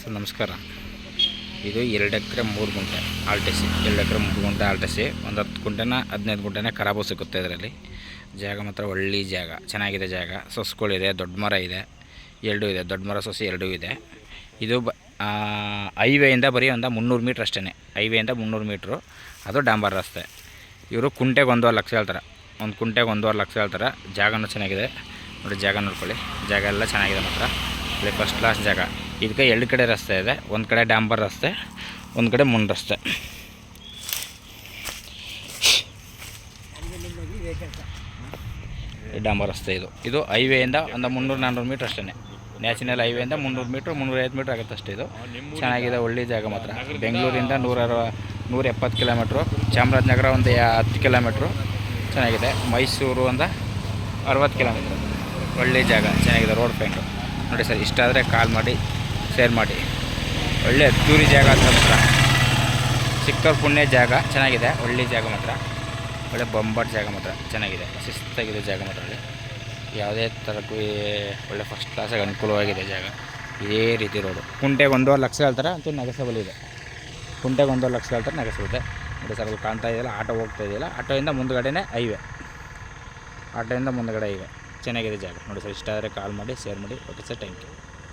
Sir ನಮಸ್ಕಾರ. ಇದು 2 ಎಕರೆ 3 ಗುಂಟೆ ಆಲ್ಟೆಸಿ, 2 ಎಕರೆ 3 ಗುಂಟೆ ಆಲ್ಟೆಸಿ. ಒಂದು 10 ಗುಂಟೆನ 15 ಗುಂಟೆನೇ ಖರಾಬು ಸಿಗುತ್ತೆ. ಇದರಲ್ಲಿ ಜಾಗ ಮಾತ್ರ ಒಳ್ಳೆ ಜಾಗ, ಚೆನ್ನಾಗಿದೆ ಜಾಗ. ಸೊಸುಗಳಿದೆ, ದೊಡ್ಡ ಮರ ಇದೆ, ಎರಡೂ ಇದೆ, ದೊಡ್ಡ ಮರ ಸೊಸೆ ಎರಡೂ ಇದೆ. ಇದು ಹೈವೇಯಿಂದ ಬರೀ ಒಂದು 300 ಮೀಟ್ರ್ ಅಷ್ಟೇ. ಹೈವೇಯಿಂದ 300 ಮೀಟ್ರು, ಅದು ಡಾಂಬರ್ ರಸ್ತೆ. ಇವರು ಕುಂಟೆಗೆ 1.5 ಲಕ್ಷ ಹೇಳ್ತಾರೆ. ಒಂದು ಕುಂಟೆಗೆ 1.5 ಲಕ್ಷ ಹೇಳ್ತಾರೆ. ಜಾಗನೂ ಚೆನ್ನಾಗಿದೆ ನೋಡಿ, ಜಾಗ ನೋಡ್ಕೊಳ್ಳಿ. ಜಾಗ ಎಲ್ಲ ಚೆನ್ನಾಗಿದೆ ಮಾತ್ರ, ಇಲ್ಲಿ ಫಸ್ಟ್ ಕ್ಲಾಸ್ ಜಾಗ. ಇದಕ್ಕೆ 2 ಕಡೆ ರಸ್ತೆ ಇದೆ. ಒಂದು ಕಡೆ ಡಾಂಬರ್ ರಸ್ತೆ, ಒಂದು ಕಡೆ ಮುನ್ ರಸ್ತೆ. ಡಾಂಬರ್ ರಸ್ತೆ ಇದು ಹೈವೇಯಿಂದ ಒಂದು 300-400 ಮೀಟ್ರ್ ಅಷ್ಟೇ. ನ್ಯಾಷನಲ್ ಹೈವೇಯಿಂದ 300 ಮೀಟ್ರ್ 350 ಮೀಟ್ರ್ ಆಗುತ್ತೆ ಅಷ್ಟೇ. ಇದು ಚೆನ್ನಾಗಿದೆ, ಒಳ್ಳೆ ಜಾಗ ಮಾತ್ರ. ಬೆಂಗಳೂರಿಂದ 170 ಕಿಲೋಮೀಟ್ರು, ಚಾಮರಾಜನಗರ ಒಂದು 10 ಕಿಲೋಮೀಟ್ರು ಚೆನ್ನಾಗಿದೆ. ಮೈಸೂರು ಒಂದು 60 ಕಿಲೋಮೀಟ್ರು. ಒಳ್ಳೆ ಜಾಗ, ಚೆನ್ನಾಗಿದೆ. ರೋಡ್ ಫ್ರಂಟು ನೋಡಿ ಸರ್. ಇಷ್ಟ ಆದರೆ ಕಾಲ್ ಮಾಡಿ, ಶೇರ್ ಮಾಡಿ. ಒಳ್ಳೆ ಅದ್ದೂರಿ ಜಾಗ ಅಂತ ಮಾತ್ರ, ಸಿಕ್ಕವ್ರ ಪುಣ್ಯ ಜಾಗ. ಚೆನ್ನಾಗಿದೆ, ಒಳ್ಳೆ ಜಾಗ ಮಾತ್ರ. ಒಳ್ಳೆ ಬೊಂಬಾಟ್ ಜಾಗ ಮಾತ್ರ, ಚೆನ್ನಾಗಿದೆ, ಶಿಸ್ತಾಗಿದೆ ಜಾಗ ಮಾತ್ರ. ಒಳ್ಳೆ ಯಾವುದೇ ಥರಕ್ಕೂ ಒಳ್ಳೆ ಫಸ್ಟ್ ಕ್ಲಾಸಾಗಿ ಅನುಕೂಲವಾಗಿದೆ ಜಾಗ. ಇದೇ ರೀತಿ ರೋಡು. ಕುಂಟೆಗೆ 1.5 ಲಕ್ಷ ಹೇಳ್ತಾರೆ, ಅಂತೂ ನೆಗೆಸಬಲ್ ಇದೆ. ಕುಂಟೆಗೆ 1.5 ಲಕ್ಷ ಹೇಳ್ತಾರೆ, ನೆಗೆಸಬುತ್ತೆ ನೋಡಿ ಸರ್. ಅಲ್ಲಿ ಕಾಣ್ತಾ ಇದೆಯಲ್ಲ, ಆಟೋ ಹೋಗ್ತಾ ಇದೆಯಲ್ಲ, ಆಟೋಯಿಂದ ಮುಂದುಗಡೆನೇ ಹೈವೇ, ಆಟೋಯಿಂದ ಮುಂದುಗಡೆ ಹೈವೇ. ಚೆನ್ನಾಗಿದೆ ಜಾಗ ನೋಡಿ ಸರ್. ಇಷ್ಟ ಆದರೆ ಕಾಲ್ ಮಾಡಿ, ಶೇರ್ ಮಾಡಿ. Okay sir, thank you.